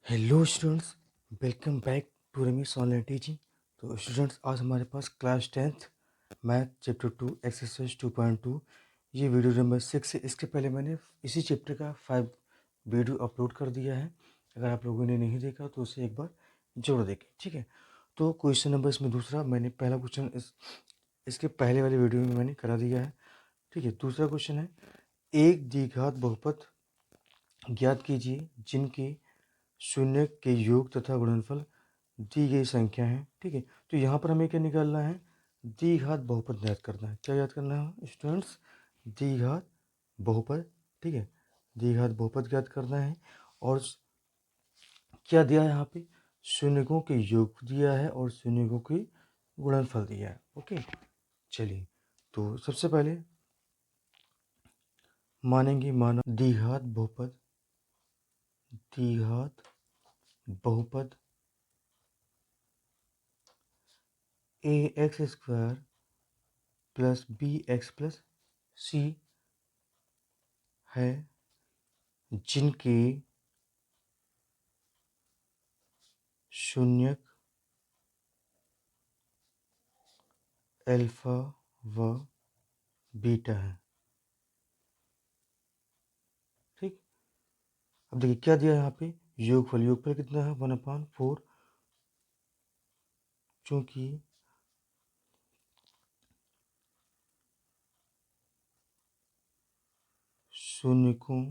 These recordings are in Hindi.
Hello students, welcome back to Rameez online teaching. तो स्टूडेंट्स, आज हमारे पास class 10th math chapter 2 exercise 2.2 ये वीडियो नंबर 6 है। इसके पहले मैंने इसी चैप्टर का 5 वीडियो अपलोड कर दिया है। अगर आप लोगों ने नहीं देखा तो उसे एक बार जरूर देखें, ठीक है। तो क्वेश्चन नंबर इसमें दूसरा, मैंने पहला क्वेश्चन इसके पहले वाले वीडियो में मैंने करा दिया है, ठीक है। दूसरा क्वेश्चन है, एक द्विघात बहुपद ज्ञात कीजिए जिनके शून्य के योग तथा गुणनफल दी गई संख्या है, ठीक है। तो यहाँ पर हमें क्या निकालना है, द्विघात बहुपद याद करना है। क्या याद करना है स्टूडेंट्स? द्विघात बहुपद, ठीक है। द्विघात बहुपद याद करना है। और क्या दिया है यहाँ पे? शून्यकों के योग दिया है और शून्यकों की गुणनफल दिया है। ओके, चलिए। तो सबसे पहले माना द्विघात बहुपद a x square plus b x plus c है, जिनके शून्यक अल्फा व बीटा है, ठीक। अब देखिए क्या दिया है यहाँ पे, योगफल कितना है 1/4, चूंकि शून्यकों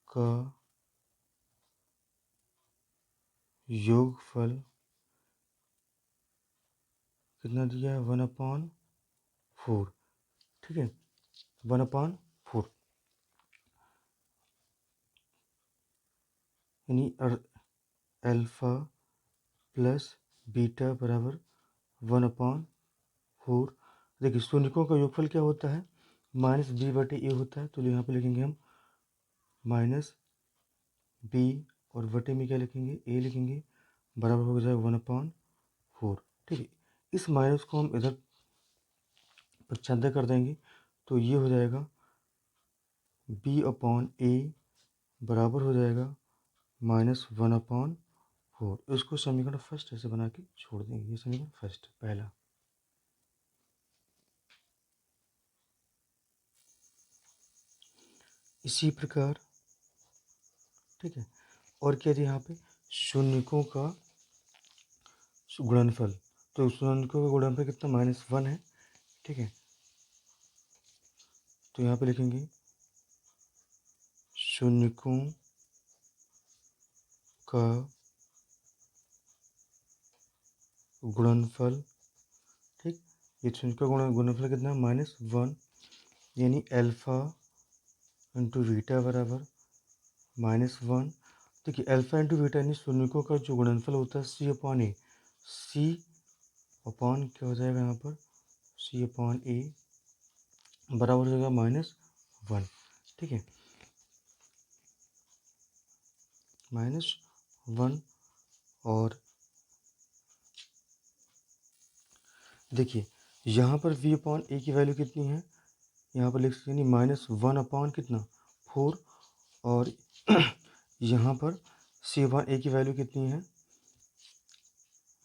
का योगफल कितना दिया है 1/4, ठीक है। 1/4 यानी अल्फा प्लस बीटा बराबर 1/4। देखिए शून्यकों का योगफल क्या होता है, -b/a होता है। तो यहाँ पे लिखेंगे हम -b और बटे में क्या लिखेंगे, a लिखेंगे, बराबर हो जाएगा 1/4, ठीक है। इस माइनस को हम इधर प्रच्छादन कर देंगे तो ये हो जाएगा b/a बराबर हो जाएगा -1/4। इसको समीकरण फर्स्ट ऐसे बना के छोड़ देंगे, ये समीकरण फर्स्ट पहला। इसी प्रकार, ठीक है। और क्या दिया यहाँ पे, शून्यकों का गुणनफल। तो शून्यकों का गुणनफल कितना, -1 है, ठीक है। तो यहाँ पे लिखेंगे शून्यकों का गुणनफल, ठीक। ये शून्यकों का गुणनफल कितना है -1, यानी अल्फा इंटू बीटा बराबर -1। देखिए अल्फा इंटू बीटा यानी शून्यकों का जो गुणनफल होता है c/a, c अपॉन क्या हो जाएगा यहाँ पर, c/a बराबर हो जाएगा -1, ठीक है, -1। और देखिए यहाँ पर v/a की वैल्यू कितनी है, यहाँ पर लिख सकते हैं -1 कितना 4, और यहाँ पर c/a की वैल्यू कितनी है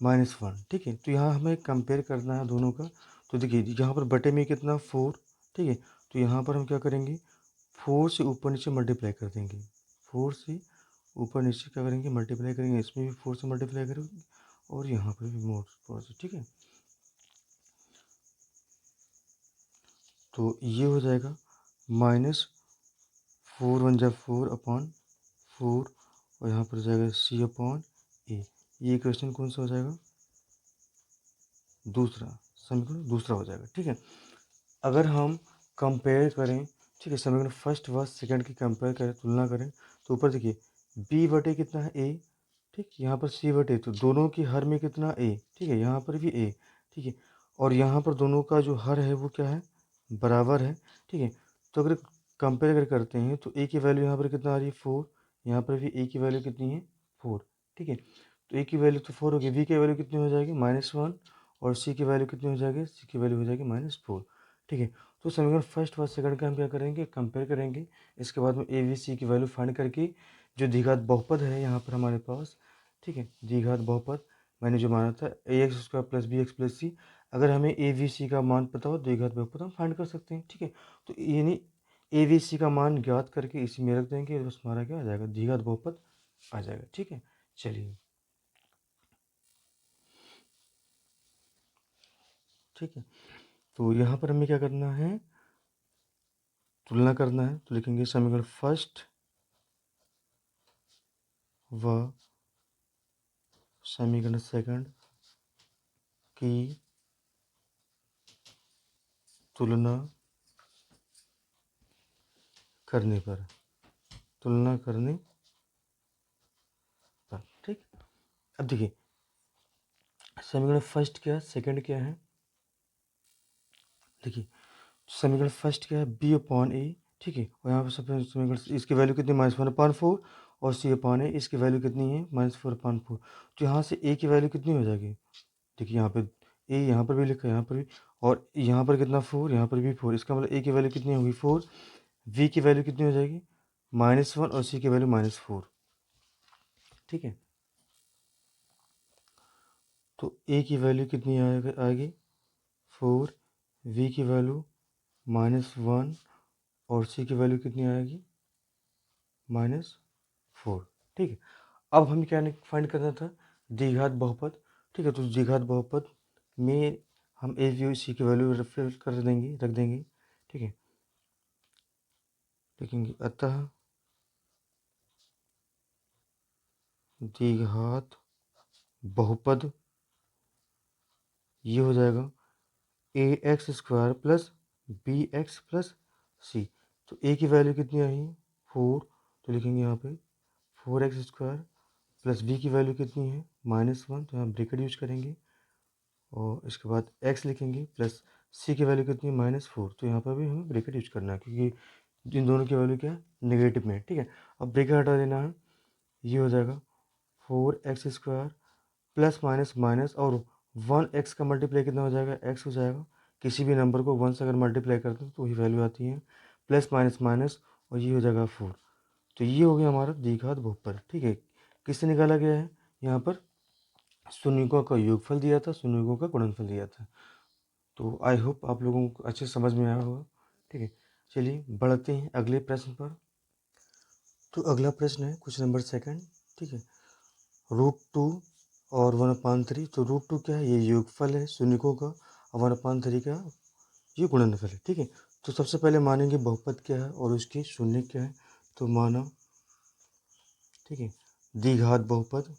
-1, ठीक है। तो यहाँ हमें कंपेयर करना है दोनों का। तो देखिए यहाँ पर बटे में कितना 4, ठीक है। तो यहाँ पर हम क्या करेंगे, 4 से ऊपर नीचे मल्टीप्लाई कर देंगे, 4 से ऊपर नीचे क्या करेंगे, मल्टीप्लाई करेंगे। इसमें भी 4 से मल्टीप्लाई करेंगे और यहाँ पर भी मोर 4 से, ठीक है। तो ये हो जाएगा -4 1 जा 4/4, और यहाँ पर जाएगा c/a। ये क्वेश्चन कौन सा हो जाएगा, दूसरा समीकरण दूसरा हो जाएगा, ठीक है। अगर हम कंपेयर करें, ठीक है, समीकरण फर्स्ट व सेकंड की कंपेयर करें, तुलना करें, तो ऊपर देखिए b/a कितना है a, ठीक। यहाँ पर c/a, तो दोनों की हर में कितना a, ठीक है, यहाँ पर भी a, ठीक है। और यहाँ पर दोनों का जो हर है वो क्या है, बराबर है, ठीक है। तो अगर कंपेयर अगर करते हैं तो a की वैल्यू यहाँ पर कितना आ रही है 4, यहाँ पर भी a की वैल्यू कितनी है 4, ठीक है। तो a की वैल्यू तो 4 होगी, b की वैल्यू कितनी हो जाएगी -1, और c की वैल्यू कितनी हो जाएगी, c की वैल्यू हो जाएगी -4, ठीक है। तो समीकरण फर्स्ट व सेकंड का हम क्या करेंगे, कंपेयर करेंगे। इसके बाद में a b c की वैल्यू फाइंड करके जो द्विघात बहुपद है यहाँ पर हमारे पास, ठीक है, द्विघात बहुपद मैंने जो माना था ax² + bx + c, अगर हमें a v c का मान पता हो द्विघात बहुपद हम फाइंड कर सकते हैं, ठीक है। तो यानी a v c का मान ज्ञात करके इसी में रख देंगे, बस हमारा क्या आ जाएगा, द्विघात बहुपद आ जाएगा, ठीक है। चलिए, ठीक है, तो यहाँ पर हमें क्या करना है, तुलना करना है। तो लिखेंगे समीकरण फर्स्ट व समीकरण सेकंड की तुलना करने पर, तुलना करने पर, ठीक। अब देखिए समीकरण फर्स्ट क्या है, सेकंड क्या है। देखिए समीकरण फर्स्ट क्या है, b/a, ठीक है, और यहाँ पर समीकरण इसकी वैल्यू कितनी, -1/4, और c/a इसकी वैल्यू कितनी है, -4/4। तो यहाँ से a की वैल्यू कितनी हो जाएगी, देखिए यहाँ पे a यहाँ पर भी लिखा है, यहाँ पर भी, और यहाँ पर कितना 4, यहाँ पर भी 4, इसका मतलब a की वैल्यू कितनी होगी 4, v की वैल्यू कितनी हो जाएगी -1, और c की वैल्यू -4, ठीक है। तो a की वैल्यू कितनी आएगी 4, v की वैल्यू -1, और c की वैल्यू कितनी आएगी -4, ठीक है। अब हमें क्या फाइंड करना था, द्विघात बहुपद, ठीक है। तो द्विघात बहुपद में हम a v c की वैल्यू रेफर कर देंगे, रख देंगे, ठीक है। लिखेंगे अतः द्विघात बहुपद ये हो जाएगा ax² + bx + c। तो a की वैल्यू कितनी आई, 4, तो लिखेंगे यहाँ पे 4x² + b की वैल्यू कितनी है -1, तो यहाँ ब्रैकेट यूज करेंगे, और इसके बाद x लिखेंगे, प्लस c की वैल्यू कितनी है -4, तो यहाँ पर भी हमें ब्रैकेट यूज करना है क्योंकि इन दोनों की वैल्यू क्या है, नेगेटिव में, ठीक है। अब ब्रैकेट हटा देना है, ये हो जाएगा 4x² प्लस माइनस माइनस, और 1x का मल्टीप्लाई कितना हो जाएगा, x हो जाएगा। किसी भी नंबर को 1 से अगर मल्टीप्लाई करते हैं तो वही वैल्यू आती है, प्लस माइनस माइनस, और ये हो जाएगा 4। तो ये हो गया हमारा द्विघात बहुपद, ठीक है। किससे निकाला गया है, यहाँ पर शून्यकों का योगफल दिया था, शून्यकों का गुणनफल दिया था। तो आई होप आप लोगों को अच्छे समझ में आया होगा, ठीक है। चलिए बढ़ते हैं अगले प्रश्न पर। तो अगला प्रश्न है क्वेश्चन नंबर सेकंड, ठीक है। √2 और 1/3, तो √2 क्या है, ये योगफल है शून्यकों का, और 1/3 का ये गुणनफल है, ठीक है। तो सबसे पहले मानेंगे बहुपद क्या है और उसके शून्य क्या है। तो माना, ठीक है, द्विघात बहुपद,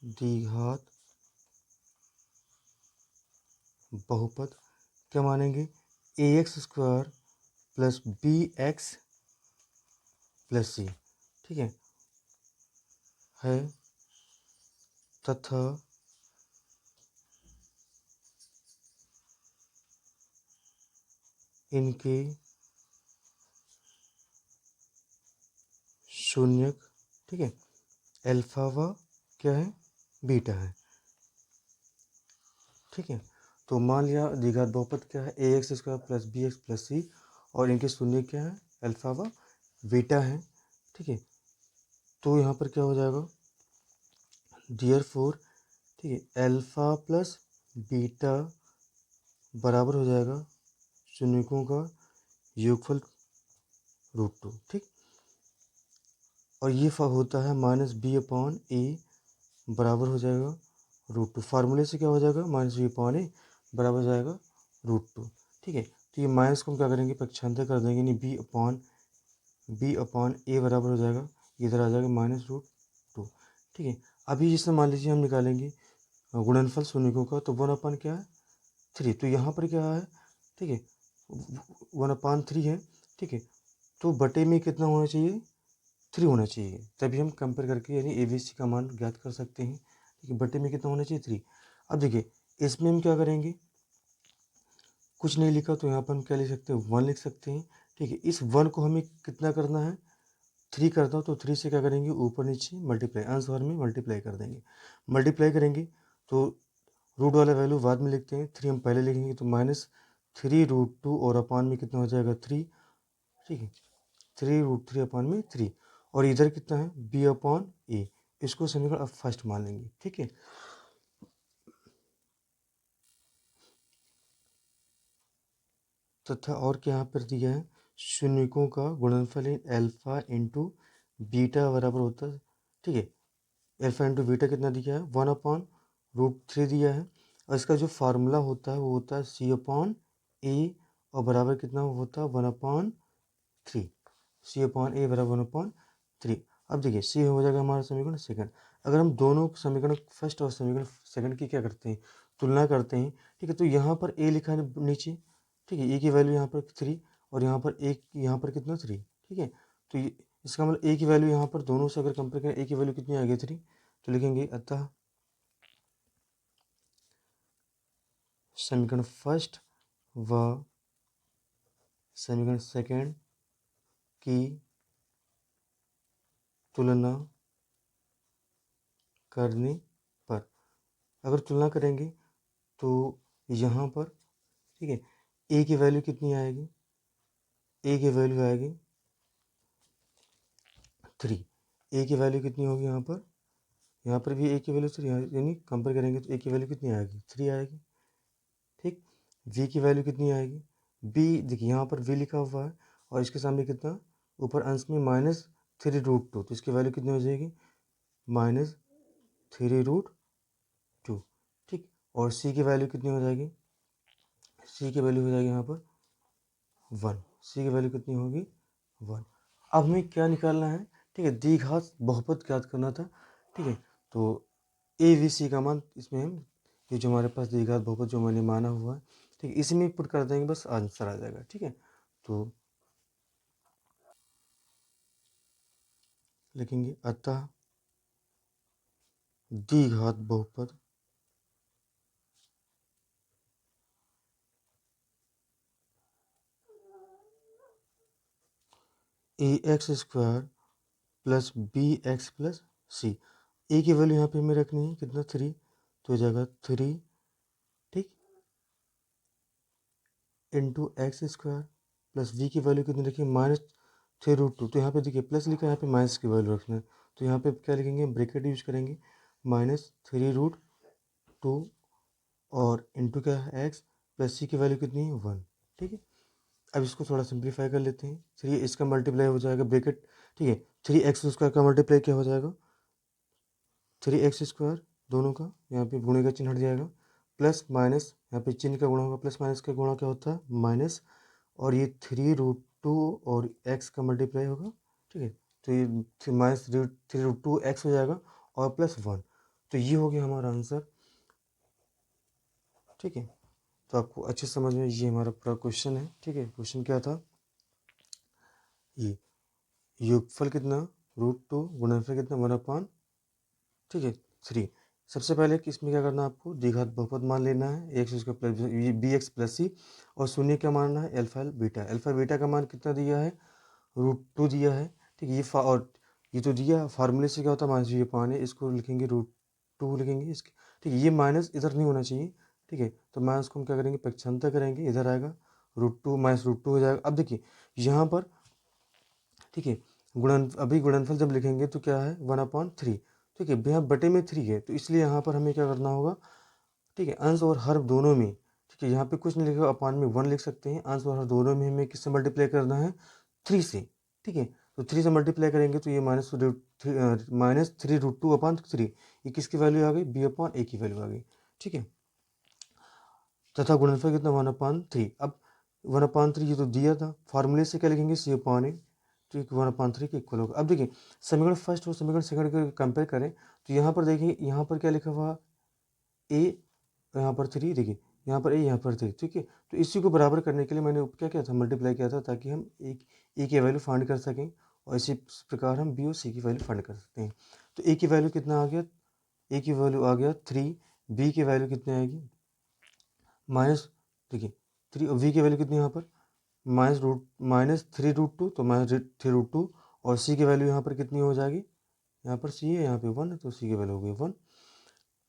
द्विघात बहुपद क्या मानेंगे, ax² + bx + c, ठीक है तथा इनके शून्यक, ठीक है, अल्फा व क्या है, बीटा है, ठीक है। तो मान लिया द्विघात बहुपद क्या है, ax² + bx + c, और इनके शून्य क्या है, अल्फा व बीटा है, ठीक है। तो यहाँ पर क्या हो जाएगा, देयरफॉर, ठीक है, अल्फा प्लस बीटा बराबर हो जाएगा शून्यकों का योगफल √2, ठीक। और ये होता है -b/a बराबर हो जाएगा √2। फार्मूले से क्या हो जाएगा, -b/a बराबर हो जाएगा √2, ठीक है। तो ये माइनस को हम क्या करेंगे, पक्षांतर कर देंगे, यानी b/a बराबर हो जाएगा, इधर आ जाएगा -√2, ठीक है। अभी जिससे मान लीजिए हम निकालेंगे गुणनफल शून्यकों का, तो 1/, क्या है 3, तो यहाँ पर क्या है, ठीक है, 1/3 है, ठीक है। तो बटे में कितना होना चाहिए, 3 होना चाहिए, तभी हम कंपेयर करके यानी ABC का मान ज्ञात कर सकते हैं, ठीक है। बटे में कितना होना चाहिए, 3। अब देखिए इसमें हम क्या करेंगे, कुछ नहीं लिखा तो यहाँ पर हम क्या लिख सकते हैं, 1 लिख सकते हैं, ठीक है। इस 1 को हमें कितना करना है, 3 करता हूँ, तो 3 से क्या करेंगे, ऊपर नीचे मल्टीप्लाई, अंश भर में मल्टीप्लाई कर देंगे। मल्टीप्लाई करेंगे तो रूट वाला वैल्यू बाद में लिखते हैं, 3 हम पहले लिखेंगे, तो -3√2, और अपान में कितना हो जाएगा 3, ठीक है, 3√3 अपान में 3। और इधर कितना है बी अपॉन ए, इसको समीकरण अब फर्स्ट मान लेंगे, ठीक है। तथा और क्या यहाँ पर दिया है, शून्यकों का गुणनफल अल्फा इंटू बीटा बराबर होता है, ठीक है। अल्फा इंटू बीटा कितना दिया है 1/√3 दिया है, और इसका जो फार्मूला होता है वो होता है सी अपॉन ए, और बराबर कितना होता है 1/3, सी अपॉन ए बराबर 1/3। अब देखिए सी हो जाएगा हमारा समीकरण सेकंड। अगर हम दोनों समीकरण फर्स्ट और समीकरण सेकंड की क्या करते हैं, तुलना करते हैं, ठीक है, तो यहाँ पर ए लिखा है नीचे, ठीक है, ए की वैल्यू यहाँ पर 3 और यहाँ पर एक, यहाँ पर कितना 3, ठीक है। तो ये इसका मतलब ए की वैल्यू यहाँ पर दोनों से अगर कंपेयर करें ए की वैल्यू कितनी आ गई 3, तो लिखेंगे अतः समीकरण फर्स्ट व समीकरण सेकंड की तुलना करने पर, अगर तुलना करेंगे तो यहाँ पर, ठीक है, ए की वैल्यू कितनी आएगी, ए की वैल्यू आएगी 3, ए की वैल्यू कितनी होगी यहाँ पर भी ए की वैल्यू 3, यानी कंपेयर करेंगे तो ए की वैल्यू कितनी आएगी 3 आएगी, ठीक। वी की वैल्यू कितनी आएगी, बी देखिए यहाँ पर वी लिखा हुआ है और इसके सामने कितना ऊपर अंश में -3√2, तो इसकी वैल्यू कितनी हो जाएगी -3√2, ठीक। और सी की वैल्यू कितनी हो जाएगी, सी की वैल्यू हो जाएगी यहाँ पर 1, सी की वैल्यू कितनी होगी 1। अब हमें क्या निकालना है, ठीक है, द्विघात बहुपद ज्ञात करना था, ठीक है। तो ए बी सी का मान इसमें हम, ये जो हमारे पास द्विघात बहुपद जो मैंने माना हुआ है, ठीक है, इसी में पुट कर देंगे, बस आंसर आ जाएगा, ठीक है। तो लिखेंगे अतः द्विघात बहुपद a x square plus b x plus c, a की वैल्यू यहाँ पे हमें रखनी है कितना 3, तो हो जाएगा 3, ठीक, into x square plus v की वैल्यू कितनी रखी -3√2, तो यहाँ पे देखिए प्लस लिखा है, यहाँ पे माइनस की वैल्यू रखना है, तो यहाँ पे क्या लिखेंगे ब्रैकेट यूज करेंगे -3√2 और इंटू क्या है एक्स प्लस सी की वैल्यू कितनी है 1, ठीक है। अब इसको थोड़ा सिंप्लीफाई कर लेते हैं, 3 इसका मल्टीप्लाई हो जाएगा ब्रैकेट, ठीक है, 3x² का मल्टीप्लाई क्या हो जाएगा 3x² दोनों का, यहाँ पे गुणे का चिन्ह हट जाएगा, प्लस माइनस यहाँ पे चिन्ह का गुणा होगा, प्लस माइनस का गुणा क्या होता है माइनस, और ये 3√2 और x का मल्टीप्लाई होगा, ठीक है, तो ये -3√2x हो जाएगा और +1, तो ये हो गया हमारा आंसर, ठीक है। तो आपको अच्छे समझ में ये हमारा पूरा क्वेश्चन है, ठीक है। क्वेश्चन क्या था, ये योगफल कितना √2 गुणनफल कितना 1/, ठीक है 3। सबसे पहले इसमें क्या करना है, आपको द्विघात बहुपद मान लेना है x square plus b x plus c, और शून्य क्या मानना है अल्फा बीटा, अल्फा बीटा का मान कितना दिया है √2 दिया है, ठीक है। और ये तो दिया फार्मूले से क्या होता है माइनस, ये पाने इसको लिखेंगे √2 लिखेंगे इसके, ठीक है, ये माइनस इधर नहीं होना चाहिए, ठीक है, तो माइनस को हम क्या करेंगे पक्षांतर करेंगे, इधर आएगा √2 -√2 हो जाएगा। अब देखिए यहाँ पर, ठीक है, अभी गुणनफल जब लिखेंगे तो क्या है 1/3, ठीक है, यहाँ बटे में 3 है, तो इसलिए यहाँ पर हमें क्या करना होगा, ठीक है, अंश और हर दोनों में, ठीक है, यहाँ पे कुछ नहीं लिखा अपान में 1 लिख सकते हैं, अंश और हर दोनों में हमें किससे मल्टीप्लाई करना है 3 से, ठीक है, तो 3 से मल्टीप्लाई करेंगे तो ये -3√2/3, ये किसकी वैल्यू आ गई b/a की वैल्यू आ गई, ठीक है। तथा गुणनफल कितना 1/3, अब 1/3 ये तो दिया था, फार्मूले से क्या लिखेंगे c/a, ठीक 1/3 के इक्वल होगा। अब देखिए समीकरण फर्स्ट और समीकरण सेकंड को कंपेयर करें तो यहाँ पर देखिए, यहाँ पर क्या लिखा हुआ ए, यहाँ पर 3, देखिए यहाँ पर ए, यहाँ पर 3, ठीक है। तो इसी को बराबर करने के लिए मैंने क्या किया था मल्टीप्लाई किया था, ताकि हम एक ए की वैल्यू फाइंड कर सकें, और इसी प्रकार हम बी और सी की वैल्यू फाइंड कर सकते हैं। तो ए की वैल्यू कितना आ गया, ए की वैल्यू आ गया 3, बी की वैल्यू कितनी आएगी माइनस, देखिए 3, और वी की वैल्यू कितनी यहाँ पर -3√2, तो -3√2, और सी की वैल्यू यहाँ पर कितनी हो जाएगी, यहाँ पर सी है यहाँ पे 1 है, तो सी की वैल्यू हो गई 1,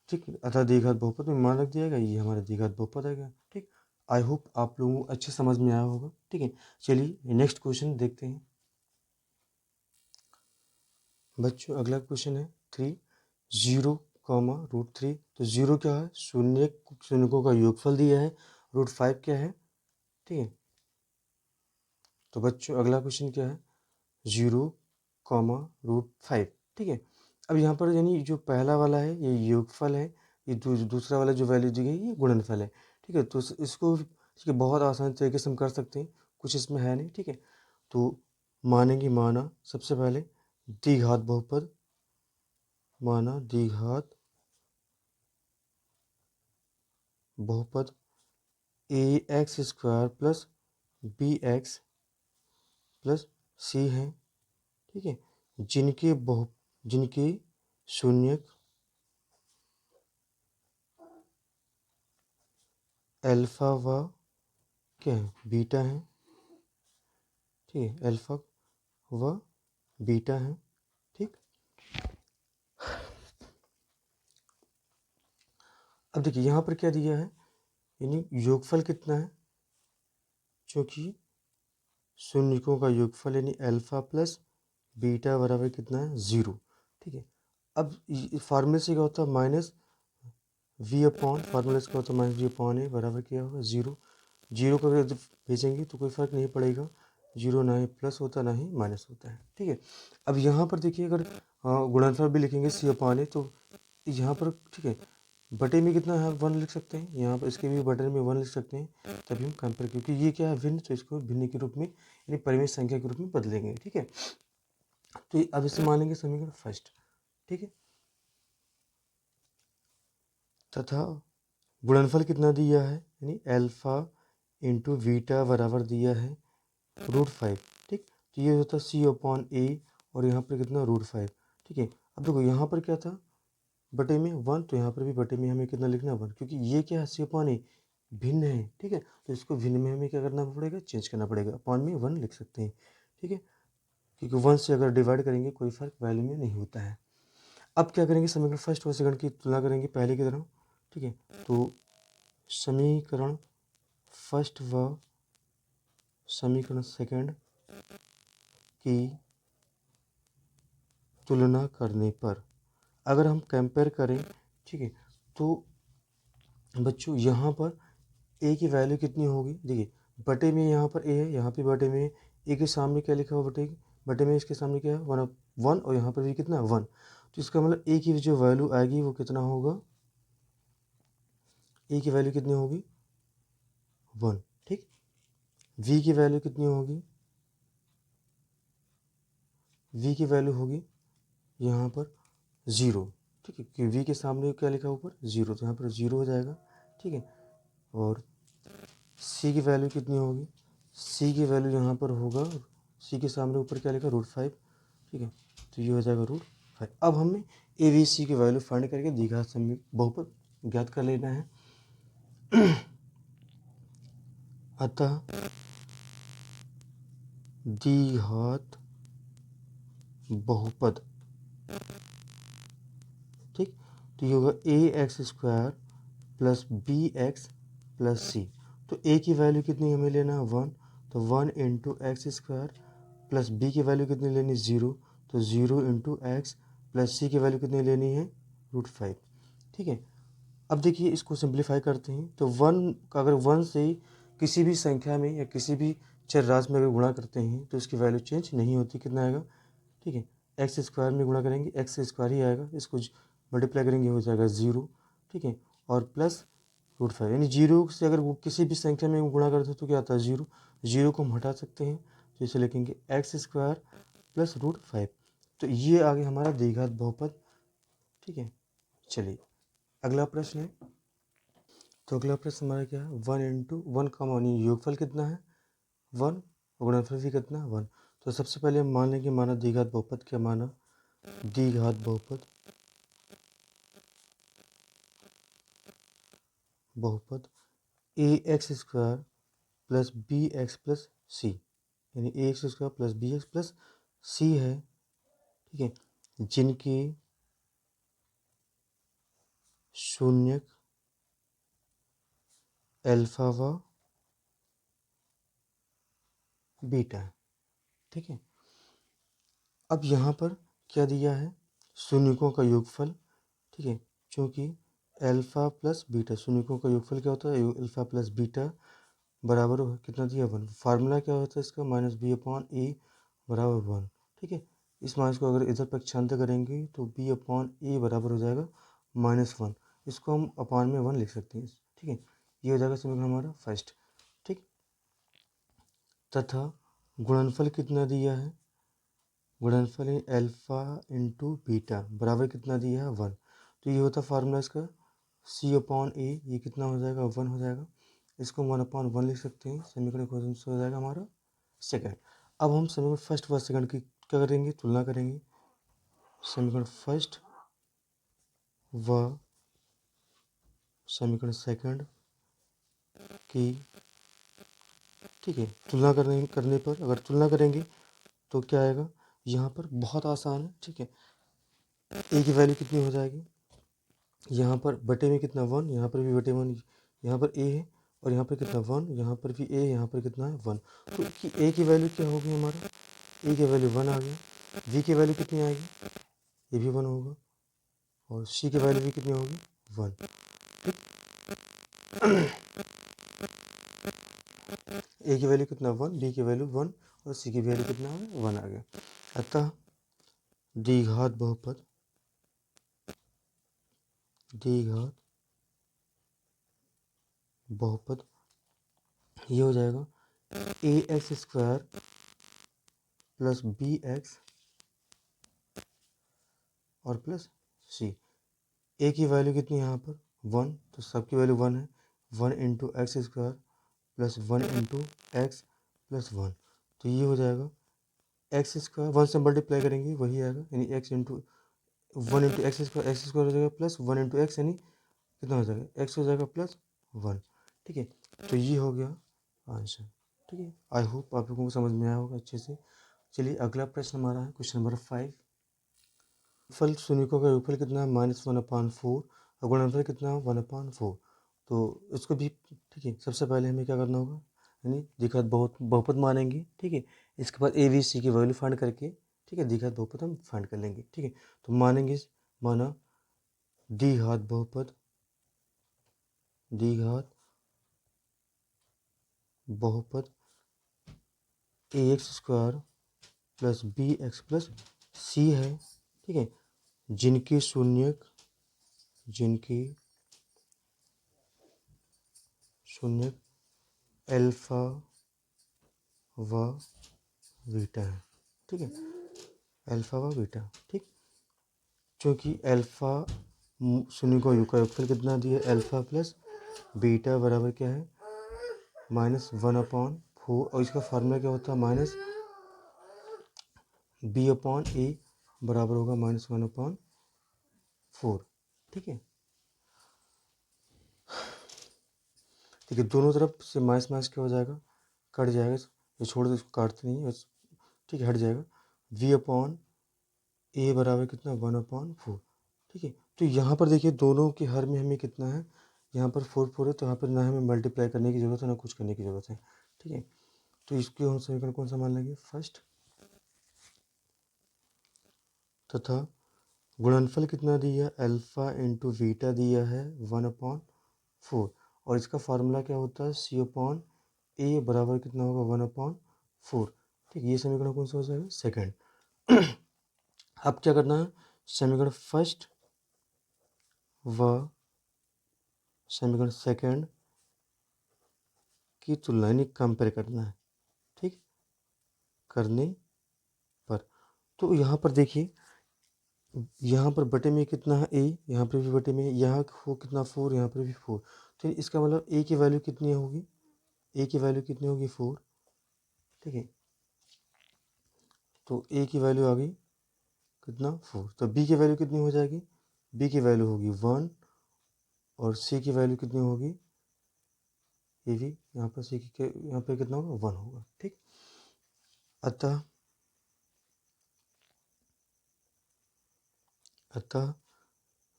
ठीक। अतः द्विघात बहुपद में मान रख दिया जाएगा, ये हमारा द्विघात बहुपद आएगा, ठीक। आई होप आप लोगों को अच्छे समझ में आया होगा, ठीक है। चलिए नेक्स्ट क्वेश्चन देखते हैं। बच्चों अगला क्वेश्चन है 3 0 कॉमा रूट 3। तो 0 क्या है, शून्यकों का योगफल दिया है। रूट 5 क्या है, ठीक है। तो बच्चों अगला क्वेश्चन क्या है, 0 कॉमा रूट 5, ठीक है। अब यहाँ पर यानी जो पहला वाला है ये योगफल है, ये दूसरा वाला जो वैल्यू दी गई ये गुणनफल है, ठीक है। तो इसको ठीक है बहुत आसान तरीके से हम कर सकते हैं, कुछ इसमें है नहीं, ठीक है। तो मानेंगे, माना सबसे पहले द्विघात बहुपद, माना द्विघात बहुपद ax² plus bx plus c है, ठीक है। जिनके शून्यक अल्फा व क्या है, बीटा है, ठीक है। अल्फा व बीटा है, ठीक। अब देखिए यहाँ पर क्या दिया है, यानी योगफल कितना है, क्योंकि शून्यकों का योगफल यानी अल्फा प्लस बीटा बराबर कितना है, 0, ठीक है। अब फार्मूले से क्या होता है, माइनस वी अपॉन, फार्मूले से क्या होता है माइनस वी अपॉन ए बराबर क्या होगा 0। 0 को अगर भेजेंगे तो कोई फर्क नहीं पड़ेगा, 0 ना ही प्लस होता ना ही माइनस होता है, ठीक है। अब यहाँ पर देखिए अगर गुणनफल भी लिखेंगे सी अपॉन ए, तो यहाँ पर ठीक है बटे में कितना है 1 लिख सकते हैं, यहाँ पर इसके भी बटे में 1 लिख सकते हैं, तभी हम कंपेयर, क्योंकि ये क्या है भिन्न, तो इसको भिन्न के रूप में यानी परिमेय संख्या के रूप में बदलेंगे, ठीक है। तो अब इसे मान लेंगे समीकरण फर्स्ट, ठीक है। तथा गुणनफल कितना दिया है, यानी अल्फा इंटू बीटा बराबर दिया है रूट 5, ठीक। तो ये होता है सी अपॉन ए, और यहाँ पर कितना रूट 5, ठीक है। अब देखो यहाँ पर क्या था बटे में 1, तो यहाँ पर भी बटे में हमें कितना लिखना 1, क्योंकि ये क्या है सी अपॉन ए भिन्न है, ठीक है। तो इसको भिन्न में हमें क्या करना पड़ेगा, चेंज करना पड़ेगा, अपॉन में 1 लिख सकते हैं, ठीक है। क्योंकि 1 से अगर डिवाइड करेंगे कोई फर्क वैल्यू में नहीं होता है। अब क्या करेंगे, समीकरण फर्स्ट और सेकंड की तुलना करेंगे पहले की तरह, ठीक है। तो समीकरण फर्स्ट व समीकरण सेकंड की तुलना करने पर अगर हम कंपेयर करें, ठीक है, तो बच्चों यहाँ पर ए की वैल्यू कितनी होगी, देखिए बटे में यहाँ पर ए है, यहाँ पे बटे में ए के सामने क्या लिखा हुआ बटे में इसके सामने क्या है 1 और यहाँ पर भी कितना 1, तो इसका मतलब ए की जो वैल्यू आएगी वो कितना होगा, ए की वैल्यू कितनी होगी 1, ठीक। वी की वैल्यू कितनी होगी, वी की वैल्यू होगी यहाँ पर 0, ठीक है, क्योंकि वी के सामने क्या लिखा ऊपर 0, तो यहाँ पर 0 हो जाएगा, ठीक है। और सी की वैल्यू कितनी होगी, सी की वैल्यू यहाँ पर होगा, सी के सामने ऊपर क्या लिखा रूट 5, ठीक है। तो ये हो जाएगा रूट 5। अब हमें ए बी सी की वैल्यू फाइंड करके द्विघात बहुपद ज्ञात कर लेना है। अतः द्विघात बहुपद, ठीक। तो ये होगा ax² प्लस bx प्लस सी। तो a की वैल्यू कितनी हमें लेना है 1, तो 1 इंटू x² प्लस b की वैल्यू कितनी लेनी 0, तो 0 इंटू एक्स प्लस सी की वैल्यू कितनी लेनी है रूट 5, ठीक है। अब देखिए इसको सिंप्लीफाई करते हैं, तो 1 अगर 1 से किसी भी संख्या में या किसी भी चर राशि में अगर गुणा करते हैं तो इसकी वैल्यू चेंज नहीं होती, कितना आएगा, ठीक है। एक्स स्क्वायर में गुणा करेंगे एक्स स्क्वायर ही आएगा, इसको मल्टीप्लाई करेंगे हो जाएगा 0, ठीक है, और प्लस रूट 5, यानी 0 से अगर वो किसी भी संख्या में गुणा करते हैं तो क्या आता है 0, 0 को हम हटा सकते हैं, तो इसे लिखेंगे एक्स स्क्वायर प्लस रूट 5। तो ये आ गया हमारा द्विघात बहुपद, ठीक है। चलिए अगला प्रश्न है, तो अगला प्रश्न हमारा क्या है 1 इंटू 1 का मान योगफल कितना है 1, गुणनफल भी कितना 1। तो सबसे पहले हम मान लेंगे, माना द्विघात बहुपद, क्या माना द्विघात बहुपद, बहुपद ax² प्लस bx प्लस सी, यानी ax² plus bx plus c है, ठीक है, जिनके शून्यक अल्फा व बीटा है, ठीक है। अब यहाँ पर क्या दिया है, शून्यकों का योगफल, ठीक है, क्योंकि अल्फ़ा प्लस बीटा, शून्यकों का योगफल क्या होता है, अल्फ़ा प्लस बीटा बराबर कितना दिया 1। फार्मूला क्या होता है इसका, माइनस बी अपॉन ए बराबर 1, ठीक है। इस माइनस को अगर इधर पक्षांतर करेंगे तो बी अपॉन ए बराबर हो जाएगा -1, इसको हम अपान में 1 लिख सकते हैं, ठीक है। ये हो जाएगा समीकरण हमारा फर्स्ट, ठीक। तथा गुणनफल कितना दिया है, गुणनफल है अल्फ़ा इंटू बीटा बराबर कितना दिया है 1। तो ये होता फार्मूला इसका सी अपॉन ए, ये कितना हो जाएगा 1 हो जाएगा, इसको 1/1 लिख सकते हैं। समीकरण क्वेश्चन से हो जाएगा हमारा सेकंड। अब हम समीकरण फर्स्ट व सेकंड की क्या करेंगे, तुलना करेंगे। समीकरण फर्स्ट व समीकरण सेकंड की, ठीक है, तुलना करने पर अगर तुलना करेंगे तो क्या आएगा, यहाँ पर बहुत आसान है, ठीक है। ए की वैल्यू कितनी हो जाएगी, यहाँ पर बटे में कितना 1, यहाँ पर भी बटे 1, यहाँ पर ए है और यहाँ पर कितना 1, यहाँ पर भी ए, यहाँ पर कितना है 1। तो ए की वैल्यू क्या होगी, हमारा ए की वैल्यू 1 आ गया। वी की वैल्यू कितनी आएगी, ये भी 1 होगा, और सी की वैल्यू भी कितनी होगी 1, ठीक। ए की वैल्यू कितना 1, बी की वैल्यू 1 और सी की वैल्यू कितना है 1 आ गया। अतः द्विघात बहुपद, द्विघात बहुपद ये हो जाएगा a x square plus b x और प्लस सी। ए की वैल्यू कितनी है यहाँ पर 1, तो सबकी वैल्यू 1 है, 1 into x square plus 1 into x plus 1। तो ये हो जाएगा एक्स स्क्वायर 1 से मल्टीप्लाई करेंगे वही आएगा, यानी x into 1 into x square हो जाएगा प्लस 1 इंटू एक्स, यानी कितना हो जाएगा एक्स हो जाएगा प्लस 1, ठीक है। तो ये हो गया आंसर, ठीक है। आई होप आप लोगों को समझ में आया होगा अच्छे से। चलिए अगला प्रश्न हमारा है क्वेश्चन नंबर 5। फल शून्यकों का योगफल कितना है, -1/4 और गुणनफल कितना है 1/4। तो इसको भी, ठीक है, सबसे पहले हमें क्या करना होगा, यानी द्विघात बहुपद मानेंगे, ठीक है। इसके बाद ए बी सी की वैल्यू फाइंड करके, ठीक है, द्विघात बहुपद हम फाइंड कर लेंगे, ठीक है। तो मानेंगे, माना द्विघात बहुपद, द्विघात बहुपद a x square plus b x plus c है, ठीक है, जिनकी शून्यक अल्फा व बीटा है, ठीक है, अल्फा व बीटा, ठीक। क्योंकि अल्फा शून्यकों का योगफल कितना दिया है, अल्फा प्लस बीटा बराबर क्या है -1/4, और इसका फार्मूला क्या होता है बी अपॉन ए बराबर होगा -1/4, ठीक है। ठीक है, दोनों तरफ से माइनस क्या हो जाएगा, कट जाएगा, ये छोड़ दो, इसको काटते नहीं बस, ठीक है, हट जाएगा। v अपॉन ए बराबर कितना 1/4, ठीक है। तो यहाँ पर देखिए दोनों के हर में हमें कितना है, यहाँ पर 4 है, तो यहाँ पर ना हमें मल्टीप्लाई करने की ज़रूरत है ना कुछ करने की ज़रूरत है, ठीक है। तो इसके हम समीकरण कौन सा मान लेंगे, फर्स्ट। तथा गुणनफल कितना दिया, अल्फा इंटू बीटा दिया है 1/4, और इसका फार्मूला क्या होता है सी अपॉन ए बराबर कितना होगा 1/4, ठीक। ये समीकरण कौन सा हो जाएगा, सेकंड। अब क्या करना है, समीकरण फर्स्ट व समीकरण सेकंड की तुलना यानी कंपेयर करना है, ठीक, करने पर। तो यहाँ पर देखिए, यहाँ पर बटे में कितना है ए, यहाँ पर भी बटे में, यहाँ हो कितना 4, यहाँ पर भी 4, तो इसका मतलब ए की वैल्यू कितनी होगी, ए की वैल्यू कितनी होगी 4, ठीक है। तो ए की वैल्यू आ गई कितना 4, तो बी की वैल्यू कितनी हो जाएगी, बी की वैल्यू होगी 1, और सी की वैल्यू कितनी होगी, ये भी यहाँ पर सी की यहाँ पर कितना होगा 1 होगा, ठीक। अतः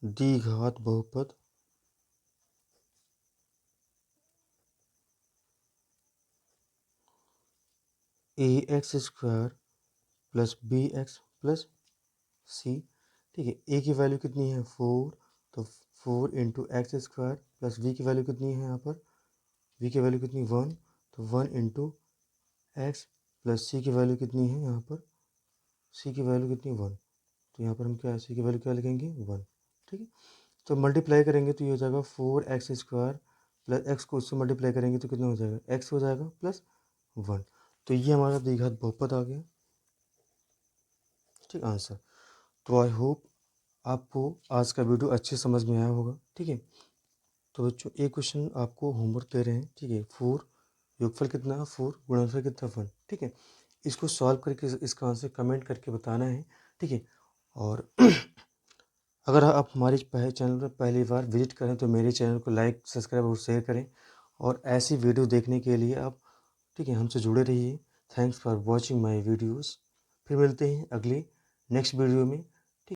द्विघात बहुपद a x square plus b x plus c. ठीक है, ए की वैल्यू कितनी है 4, तो 4 into x square plus v की वैल्यू कितनी है यहाँ पर, वी की वैल्यू कितनी 1, तो 1 इंटू एक्स प्लस सी की वैल्यू कितनी है यहाँ पर, सी की वैल्यू कितनी 1, तो यहाँ पर हम क्या सी की वैल्यू क्या लिखेंगे 1। ठीक है, तो मल्टीप्लाई करेंगे तो ये हो जाएगा 4x² प्लस एक्स को उससे मल्टीप्लाई करेंगे तो कितना हो जाएगा एक्स हो जाएगा प्लस 1। तो ये हमारा द्विघात बहुपद आ गया। ठीक आंसर। तो आई होप आपको आज का वीडियो अच्छे समझ में आया होगा। ठीक है, तो बच्चों एक क्वेश्चन आपको होमवर्क दे रहे हैं। ठीक है, 4 योगफल कितना है 4 गुणनफल कितना 1। ठीक है, इसको सॉल्व करके इसका आंसर कमेंट करके बताना है। ठीक है, और अगर आप हमारे चैनल पर पहली बार विजिट करें तो मेरे चैनल को लाइक सब्सक्राइब और शेयर करें, और ऐसी वीडियो देखने के लिए आप ठीक है हमसे जुड़े रहिए। Thanks for watching my videos. फिर मिलते हैं अगले नेक्स्ट वीडियो में।